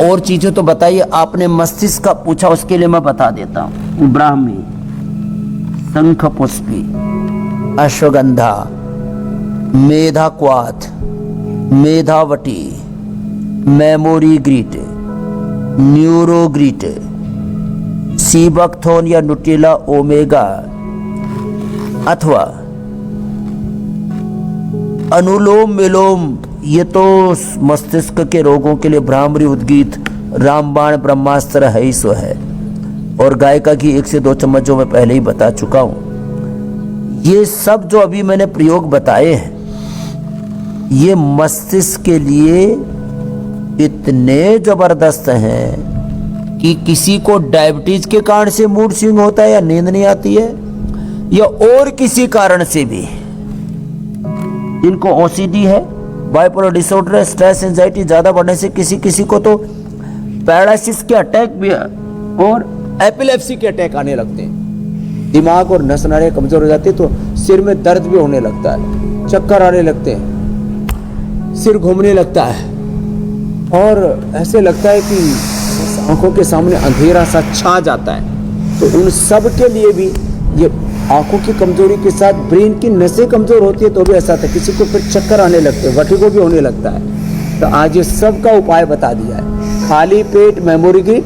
I: और चीज़ें तो बताइए, आपने मस्तिष्क का पूछा, उसके लिए मैं बता देता हूँ। ब्राह्मी, शंख पुष्पी, अश्वगंधा, मेधाक्वाथ, मेधावटी, मेमोरी ग्रीट, न्यूरोग्रीट, सीबकथोन या न्यूट्रेला ओमेगा अथवा अनुलोम विलोम, ये तो मस्तिष्क के रोगों के लिए भ्रामरी, उद्गीत, रामबाण, ब्रह्मास्त्र है ही सो है। और गाय का घी 1 से 2 चम्मच जो मैं पहले ही बता चुका हूं। ये सब जो अभी मैंने प्रयोग बताए हैं ये मस्तिष्क के लिए इतने जबरदस्त हैं कि किसी को डायबिटीज के कारण से मूड स्विंग होता है या नींद नहीं आती है, या और किसी कारण से भी इनको OCD है, बाइपोलर डिसऑर्डर है, स्ट्रेस एंजाइटी ज्यादा बढ़ने से किसी को तो पैरालिसिस के अटैक भी और एपिलेप्सी के अटैक आने लगते हैं। दिमाग और नस नाड़ियाँ कमजोर हो जाती है तो सिर में दर्द भी होने लगता है, चक्कर आने लगते हैं, सिर घूमने लगता है और ऐसे लगता है कि आंखों के सामने अंधेरा सा छा जाता है। तो उन सब के लिए भी ये आंखों की कमजोरी के साथ ब्रेन की नसें कमजोर होती है तो भी ऐसा था, किसी को फिर चक्कर आने लगते हैं, वर्टिगो भी होने लगता है। तो आज ये सब का उपाय बता दिया है। खाली पेट मेमोरी ग्रिड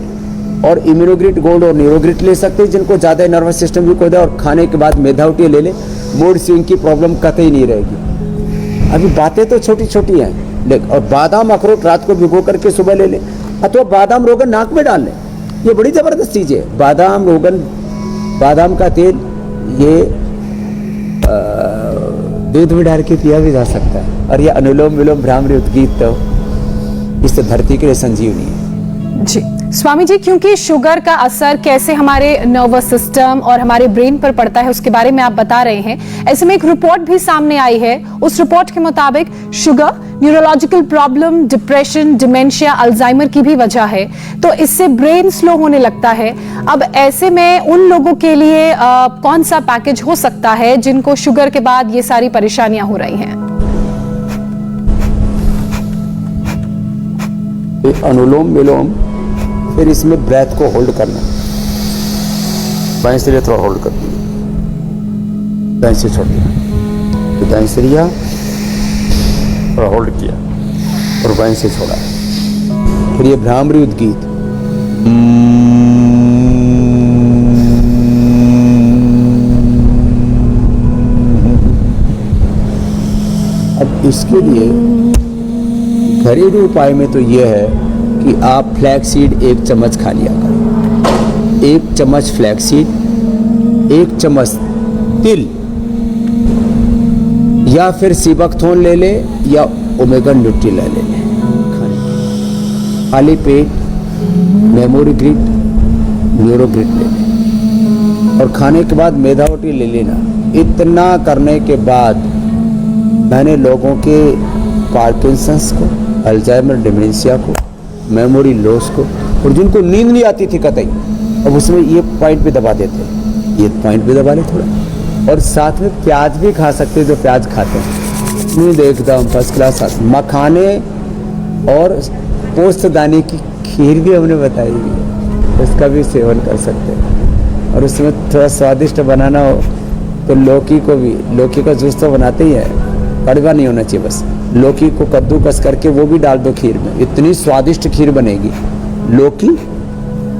I: और इम्यूनोग्रिड गोल्ड और न्यूरोग्रिड ले सकते हैं जिनको ज़्यादा नर्वस सिस्टम वीक होता है, और खाने के बाद मेधावटी ले लें, मूड स्विंग की प्रॉब्लम कतई नहीं रहेगी। अभी बातें तो छोटी छोटी हैं, लेकिन और बादाम अखरोट रात को भिगो करके सुबह ले लें, अथवा बादाम रोगन नाक में डाल लें, ये बड़ी ज़बरदस्त चीज़ है। बादाम रोगन, बादाम का तेल ये दूध में डाल के पिया भी जा सकता है। और ये अनुलोम विलोम भ्रामरी उद्गीत तो इस धरती के लिए संजीवनी है।
B: जी स्वामी जी, क्योंकि शुगर का असर कैसे हमारे नर्वस सिस्टम और हमारे ब्रेन पर पड़ता है उसके बारे में आप बता रहे हैं, ऐसे में एक रिपोर्ट भी सामने आई है। उस रिपोर्ट के मुताबिक sugar neurological problem, depression, dementia, Alzheimer की भी वजह है, तो इससे ब्रेन स्लो होने लगता है। अब ऐसे में उन लोगों के लिए कौन सा पैकेज हो सकता है जिनको शुगर के बाद ये सारी परेशानियां हो रही हैं?
C: अनुलोम विलोम, फिर इसमें ब्रेथ को होल्ड करना, बाएं सिरे थोड़ा होल्ड कर दिया, दाएं से छोड़ दिया, तो दाएं सिरिया थोड़ा होल्ड किया और बाएं से छोड़ा। फिर ये भ्रामरी उद्गीत, अब इसके लिए घरेलू उपाय में तो ये है कि आप फ्लैक्स सीड 1 चम्मच खा लिया करें। 1 चम्मच फ्लैक्स सीड, 1 चम्मच तिल, या फिर सीबकथोन ले ले या ओमेगा न्यूट्रेला ले ले। खाली पेट मेमोरी ग्रिड, न्यूरोग्रिड ले ले और खाने के बाद मेधावटी ले लेना। इतना करने के बाद मैंने लोगों के पार्किंसंस को, अल्जाइमर, डिमेंशिया को, मेमोरी लॉस को, और जिनको नींद नहीं आती थी कतई, अब उसमें ये पॉइंट भी दबा देते हैं, ये पॉइंट भी दबा ले थोड़ा, और साथ में प्याज भी खा सकते हैं जो प्याज खाते हैं। नहीं एकदम फर्स्ट क्लास। मखाने और पोस्तदाने की खीर भी हमने बताई है, इसका भी सेवन कर सकते हैं। और उसमें थोड़ा स्वादिष्ट बनाना हो तो लौकी का जूस तो बनाते ही है, कड़वा नहीं होना चाहिए, बस लौकी को कद्दूकस करके वो भी डाल दो खीर में, इतनी स्वादिष्ट खीर बनेगी। लौकी,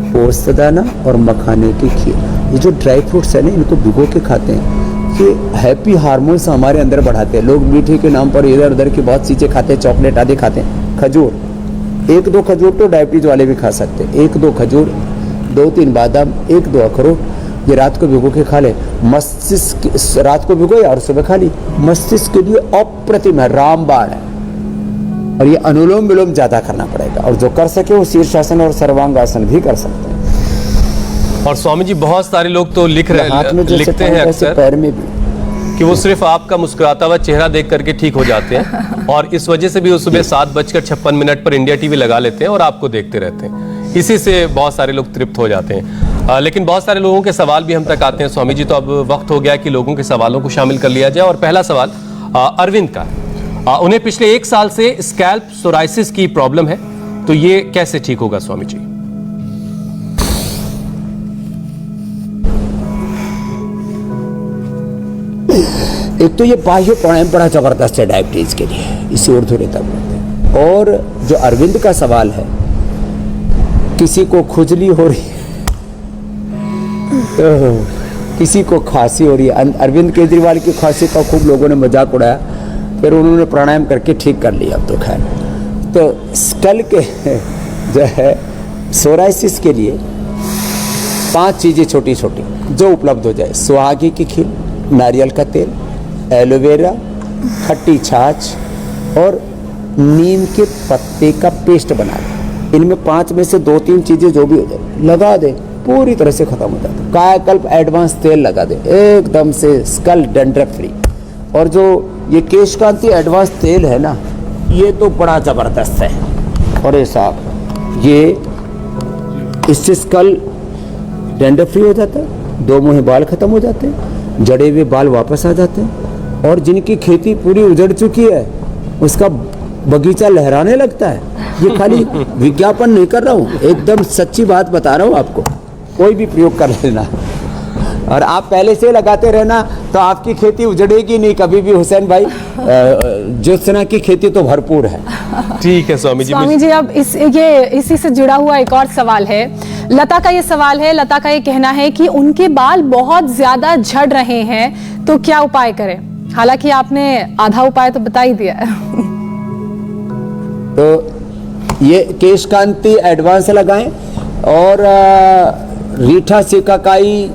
C: पोस्तदाना और मखाने की खीर, ये जो ड्राई फ्रूट्स है ना, इनको भिगो के खाते हैं, ये हैप्पी हार्मोन्स हमारे अंदर बढ़ाते हैं। लोग मीठे के नाम पर इधर उधर की बहुत चीज़ें खाते हैं, चॉकलेट आदि खाते हैं। खजूर, 1-2 खजूर तो डायबिटीज वाले भी खा सकते हैं। 1-2 खजूर, 2-3 बादाम, 1-2 अखरोट, ये रात को भिगो के खा ले। मस्तिष्क, रात को भिगो और सुबह खा ली, मस्तिष्क के लिए अप्रतिम है, रामबाण है। और ये अनुलोम विलोम ज्यादा करना पड़ेगा, और जो कर सके वो शीर्षासन और सर्वांगासन भी कर सकते हैं।
A: और स्वामी जी बहुत सारे लोग तो लिखते हैं अक्सर
C: पैर में भी
A: कि वो सिर्फ आपका मुस्कुराता हुआ चेहरा देख करके ठीक हो जाते हैं, और इस वजह से भी वो सुबह 7:56 पर इंडिया टीवी लगा लेते हैं और आपको देखते रहते हैं। इसी से बहुत सारे लोग तृप्त हो जाते हैं। लेकिन बहुत सारे लोगों के सवाल भी हम तक आते हैं स्वामी जी, तो अब वक्त हो गया कि लोगों के सवालों को शामिल कर लिया जाए। और पहला सवाल अरविंद का, उन्हें पिछले 1 साल से स्कैल्प सोराइसिस की प्रॉब्लम है, तो ये कैसे ठीक होगा स्वामी जी?
C: एक तो ये बाह्य प्राणायाम बड़ा जबरदस्त है डायबिटीज के लिए, इसी ऊर्ध्वरेता बोलते हैं। और जो अरविंद का सवाल है, किसी को खुजली हो रही है, किसी को खांसी हो रही है। अरविंद केजरीवाल की खांसी का खूब लोगों ने मजाक उड़ाया, फिर उन्होंने प्राणायाम करके ठीक कर लिया। अब तो खैर, तो स्कल के जो है सोराइसिस के लिए 5 चीज़ें छोटी छोटी जो उपलब्ध हो जाए: सुहागी की खीर, नारियल का तेल, एलोवेरा, खट्टी छाछ और नीम के पत्ते का पेस्ट बना दें। इनमें 5 में से 2-3 चीज़ें जो भी हो जाए लगा दें, पूरी तरह से खत्म हो जाता है। कायाकल्प एडवांस तेल लगा दें, एकदम से स्कल डैंड्रफ फ्री। और जो ये केशकांति एडवांस तेल है ना, ये तो बड़ा ज़बरदस्त है। और ये साहब, ये इससे स्कल डैंड्रफ फ्री हो जाता है, 2 मुँहे बाल खत्म हो जाते हैं, जड़े हुए बाल वापस आ जाते हैं। और जिनकी खेती पूरी उजड़ चुकी है, उसका बगीचा लहराने लगता है। ये खाली विज्ञापन नहीं कर रहा हूँ, एकदम सच्ची बात बता रहा हूँ आपको। कोई भी प्रयोग कर लेना, और आप पहले से लगाते रहना, तो आपकी खेती उजड़ेगी नहीं कभी भी हुसैन भाई। ज्योत्सना की खेती तो भरपूर है।
A: ठीक है स्वामी जी।
B: स्वामी जी, अब इसी से जुड़ा हुआ एक और सवाल है। लता का ये सवाल है, लता का ये कहना है कि उनके बाल बहुत ज्यादा झड़ रहे हैं, तो क्या उपाय करें? हालांकि आपने आधा उपाय तो बता ही दिया है।
C: तो ये केशकांति एडवांस लगाएं, और रीठा सिकाकाई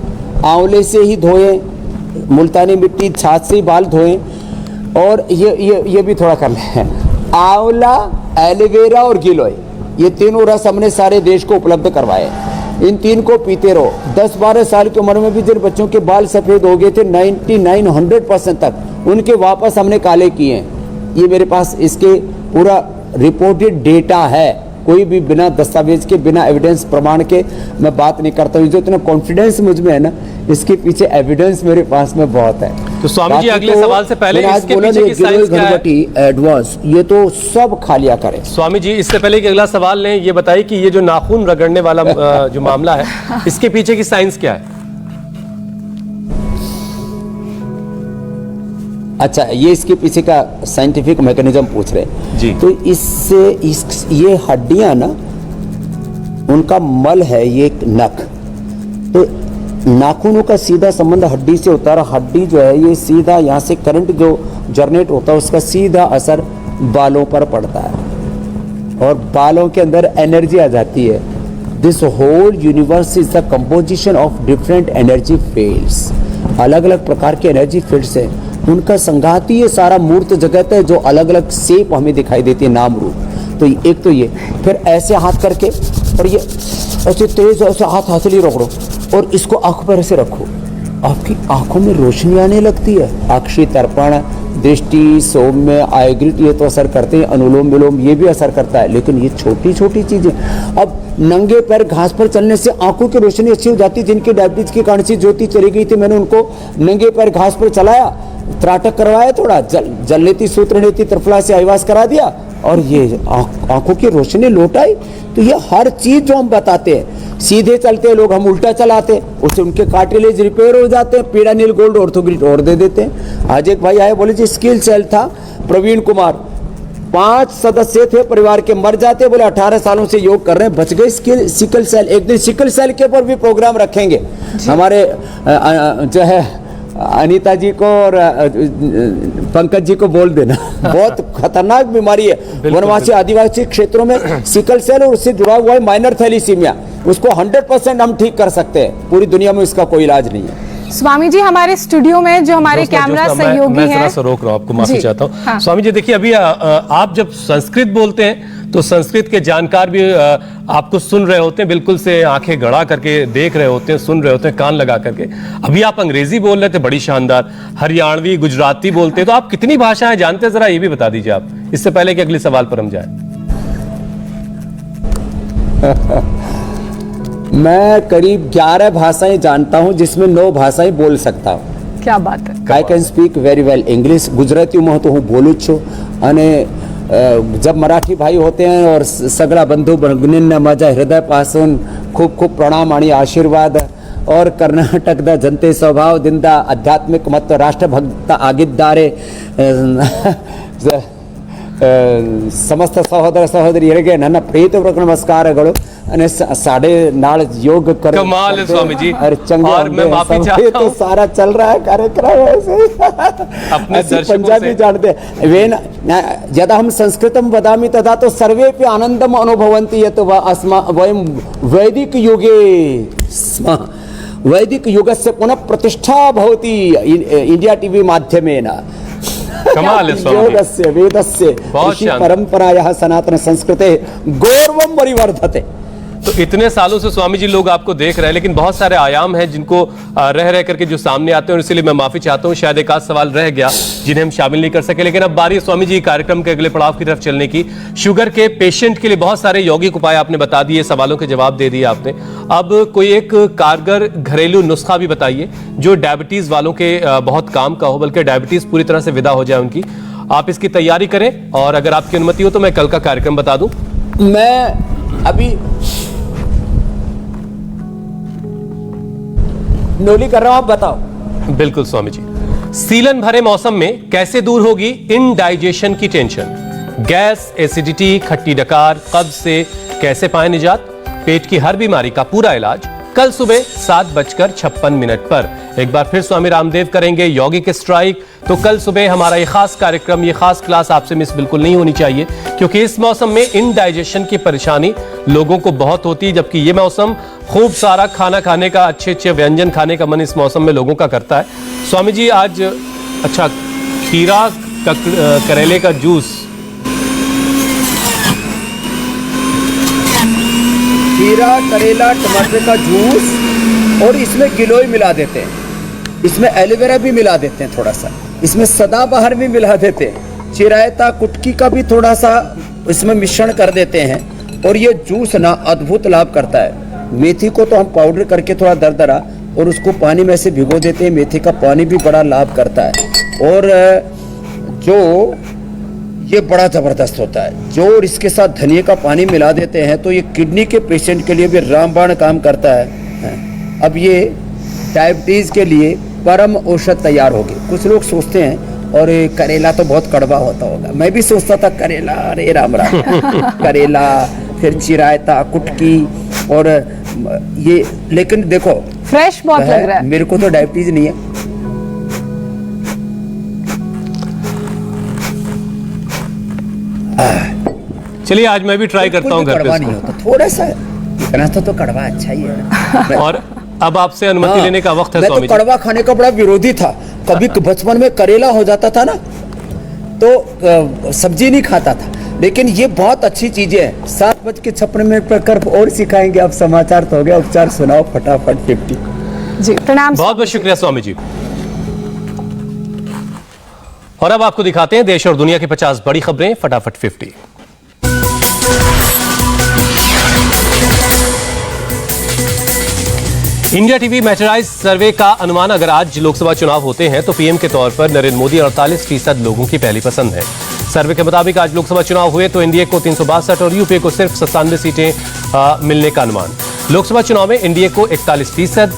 C: आंवले से ही धोएं, मुल्तानी मिट्टी छाछ से ही बाल धोएं। और ये भी थोड़ा कर लें, आंवला, एलोवेरा और गिलोय, ये तीनों रस हमने सारे देश को उपलब्ध करवाए। इन 3 को पीते रहो। 10-12 साल की उम्र में भी जिन बच्चों के बाल सफ़ेद हो गए थे 99-100% तक, उनके वापस हमने काले किए हैं। ये मेरे पास इसके पूरा रिपोर्टेड डेटा है। कोई भी बिना दस्तावेज के, बिना एविडेंस प्रमाण के मैं बात नहीं करता हूँ। जो इतना कॉन्फिडेंस मुझ में है ना, इसके पीछे एविडेंस मेरे पास में बहुत है।
A: तो स्वामी जी, अगले सवाल से पहले इसके पीछे की साइंस क्या है?
C: एडवांस, ये तो सब खा लिया करें।
A: स्वामी जी, इससे पहले कि अगला सवाल लें, ये बताइए कि ये जो नाखून रगड़ने वाला जो मामला है, इसके पीछे की साइंस क्या है?
C: अच्छा, ये इसके पीछे का साइंटिफिक मैकेनिज्म पूछ रहे हैं
A: जी।
C: तो इससे ये हड्डियां ना, उनका मल है, ये एक नख, तो नाखूनों का सीधा संबंध हड्डी से होता है। हड्डी जो है, ये सीधा यहाँ से करंट जो जनरेट होता है, उसका सीधा असर बालों पर पड़ता है, और बालों के अंदर एनर्जी आ जाती है। This whole universe is the composition of different energy fields. अलग अलग प्रकार के एनर्जी फील्ड्स हैं, उनका संघाती ये सारा मूर्त जगत है, जो अलग अलग शेप हमें दिखाई देती है, नाम रूप। तो एक तो ये, फिर ऐसे हाथ करके, और ये ऐसे तेज ऐसे हाथ हथेली रगड़ो, और इसको आंख पर ऐसे रखो,
I: आपकी आंखों में रोशनी आने लगती है। अक्षी तर्पण, दृष्टि, सौम्य, आयग्रिट ये तो असर करते हैं, अनुलोम विलोम ये भी असर करता है, लेकिन ये छोटी छोटी चीजें। अब नंगे पैर घास पर चलने से आंखों की रोशनी अच्छी हो जाती है। जिनकी डायबिटीज की कारण से ज्योति चली गई थी, मैंने उनको नंगे पैर घास पर चलाया, त्राटक करवाया, थोड़ा जल लेती सूत्र लेती त्रिफला से आईवास करा दिया और ये आंखों की रोशनी लौट आई। तो ये हर चीज जो हम बताते हैं, सीधे चलते हैं लोग, हम उल्टा चलाते हैं, उससे उनके कार्टिलेज रिपेयर हो जाते हैं, पीडानिल गोल्ड ऑर्थोग्रिड और दे देते हैं। आज एक भाई आए, बोले जी स्किल सेल था, प्रवीण कुमार, 5 सदस्य थे परिवार के, मर जाते, बोले 18 सालों से योग कर रहे हैं, बच गए सिकल सेल। एक दिन सिकल सेल के ऊपर भी प्रोग्राम रखेंगे। हमारे जो है अनीता जी को और पंकज जी को बोल देना, बहुत खतरनाक बीमारी है। वनवासी आदिवासी क्षेत्रों में सिकल सेल और उससे जुड़ा हुआ है माइनर थैलीसीमिया, उसको 100% हम ठीक कर सकते हैं। पूरी दुनिया में इसका कोई इलाज नहीं है।
B: स्वामी जी हमारे स्टूडियो में जो हमारे कैमरा सहयोगी हैं,
A: मैं जरा सा रोक रहा हूं, आपको माफी चाहता हूं।
B: हाँ।
A: स्वामी जी देखिए, अभी आप जब संस्कृत बोलते हैं तो संस्कृत के जानकार भी आपको सुन रहे होते हैं, बिल्कुल से आंखें गड़ा करके देख रहे होते हैं, सुन रहे होते हैं कान लगा करके। अभी आप अंग्रेजी बोल रहे थे, बड़ी शानदार, हरियाणवी, गुजराती बोलते हैं, तो आप कितनी भाषाएं जानते हैं, जरा ये भी बता दीजिए आप, इससे पहले कि अगले सवाल पर हम जाएं।
I: मैं करीब 11 भाषाएं जानता हूं, जिसमें 9 भाषाएं बोल सकता हूं।
B: क्या बात है।
I: I can speak very well English, Gujarati में तो हूँ बोलूँ छो। અને जब मराठी भाई होते हैं और सगळा बंधू भगिनींना माझ्या हृदयापासून खूप खूप प्रणाम आणि आशीर्वाद। और कर्नाटक द जनते स्वभाव ದಿಂದ आध्यात्मिक ಮತ್ತು ರಾಷ್ಟ್ರಭಕ್ತ ಆಗಿದ್ದಾರೆ ಸಮಸ್ತ ಸಹೋದರ ಸಹೋದರಿಯರಿಗೆ ನನ್ನ ಪ್ರೀತಿಪೂರ್ವಕ ನಮಸ್ಕಾರಗಳು। અને साढ़े नाल योग कर
A: कमाल है स्वामी जी।
I: और चंगे
A: और मैं माफी चाहता हूं,
I: तो सारा चल रहा है कार्यक्रम ऐसे
A: अपने दर्शकों
I: पंजाबी
A: से
I: जानते वेन यदा हम संस्कृतम वदामि तदा तो सर्वेपि आनंदम अनुभवन्ति यत् वयं वैदिक युगे स्मः। वैदिक युगस्य पुनः प्रतिष्ठा भवति इंडिया टीवी माध्यमेन।
A: कमाल है स्वामी जी।
I: योगस्य वेदस्य
A: बहुत
I: ऋषि
A: शानदार।
I: परंपरायाः सनातन संस्कृते गौरवं परिवर्धते।
A: तो इतने सालों से स्वामी जी लोग आपको देख रहे हैं, लेकिन बहुत सारे आयाम हैं जिनको रह रह करके जो सामने आते हैं, और इसलिए मैं माफी चाहता हूं, शायद एक आध सवाल रह गया जिन्हें हम शामिल नहीं कर सके। लेकिन अब बारी है स्वामी जी कार्यक्रम के अगले पड़ाव की तरफ चलने की। शुगर के पेशेंट के लिए बहुत सारे यौगिक उपाय आपने बता दिए, सवालों के जवाब दे दिए आपने। अब कोई एक कारगर घरेलू नुस्खा भी बताइए जो डायबिटीज वालों के बहुत काम का हो, बल्कि डायबिटीज पूरी तरह से विदा हो जाए उनकी। आप इसकी तैयारी करें, और अगर आपकी अनुमति हो तो मैं कल का कार्यक्रम बता दूं।
I: मैं अभी नोली कर रहा हूं, आप बताओ।
A: बिल्कुल स्वामी जी। सीलन भरे मौसम में कैसे दूर होगी इनडाइजेशन की टेंशन? गैस, एसिडिटी, खट्टी डकार, कब्ज से कैसे पाए निजात? पेट की हर बीमारी का पूरा इलाज कल सुबह 7:56 पर। एक बार फिर स्वामी रामदेव करेंगे यौगिक स्ट्राइक। तो कल सुबह हमारा ये खास कार्यक्रम, ये खास क्लास आपसे मिस बिल्कुल नहीं होनी चाहिए, क्योंकि इस मौसम में इनडाइजेशन की परेशानी लोगों को बहुत होती है, जबकि ये मौसम खूब सारा खाना खाने का, अच्छे अच्छे व्यंजन खाने का मन इस मौसम में लोगों का करता है। स्वामी जी आज अच्छा खीरा करेले का जूस,
C: खीरा, करेला, टमाटर का जूस, और इसमें गिलोय मिला देते हैं, इसमें एलोवेरा भी मिला देते हैं थोड़ा सा, इसमें सदाबहार भी मिला देते हैं, चिरायता, कुटकी का भी थोड़ा सा इसमें मिश्रण कर देते हैं, और ये जूस ना अद्भुत लाभ करता है। मेथी को तो हम पाउडर करके थोड़ा दरदरा और उसको पानी में से भिगो देते हैं। मेथी का पानी भी बड़ा लाभ करता है, और जो ये बड़ा ज़बरदस्त होता है। जो और इसके साथ धनिया का पानी मिला देते हैं तो ये किडनी के पेशेंट के लिए भी रामबाण काम करता है। अब ये डायबिटीज़ के लिए परम औषध तैयार होगी। कुछ लोग सोचते हैं और करेला तो बहुत कड़वा होता होगा, मैं भी सोचता था करेला, अरे राम राम करेला, फिर चिरायता, कुटकी, और ये, लेकिन देखो
B: फ्रेश बहुत लग रहा है।
C: मेरे को तो डायबिटीज नहीं है।
A: चलिए आज मैं भी ट्राई करता हूं घर पे
C: कड़वा नहीं होता, थोड़ा सा इतना तो कड़वा अच्छा ही है।
A: और अब आपसे अनुमति लेने का वक्त है
C: मैं
A: स्वामी
C: तो
A: जी।
C: कड़वा खाने का बड़ा विरोधी था। कभी बचपन में करेला हो जाता था ना तो सब्जी नहीं खाता था, लेकिन ये बहुत अच्छी चीजें हैं। 7:56 पर कर और सिखाएंगे। आप समाचार तो हो गया, उपचार सुनाओ फटाफट 50।
B: जी प्रणाम।
A: बहुत बहुत शुक्रिया स्वामी जी। और अब आपको दिखाते हैं देश और दुनिया की 50 बड़ी खबरें फटाफट 50। इंडिया टीवी मैटराइज सर्वे का अनुमान, अगर आज लोकसभा चुनाव होते हैं तो पीएम के तौर पर नरेंद्र मोदी 48% लोगों की पहली पसंद है। सर्वे के मुताबिक आज लोकसभा चुनाव हुए तो एनडीए को 362 और यूपीए को सिर्फ 97 सीटें मिलने का अनुमान। लोकसभा चुनाव में एनडीए को 41%,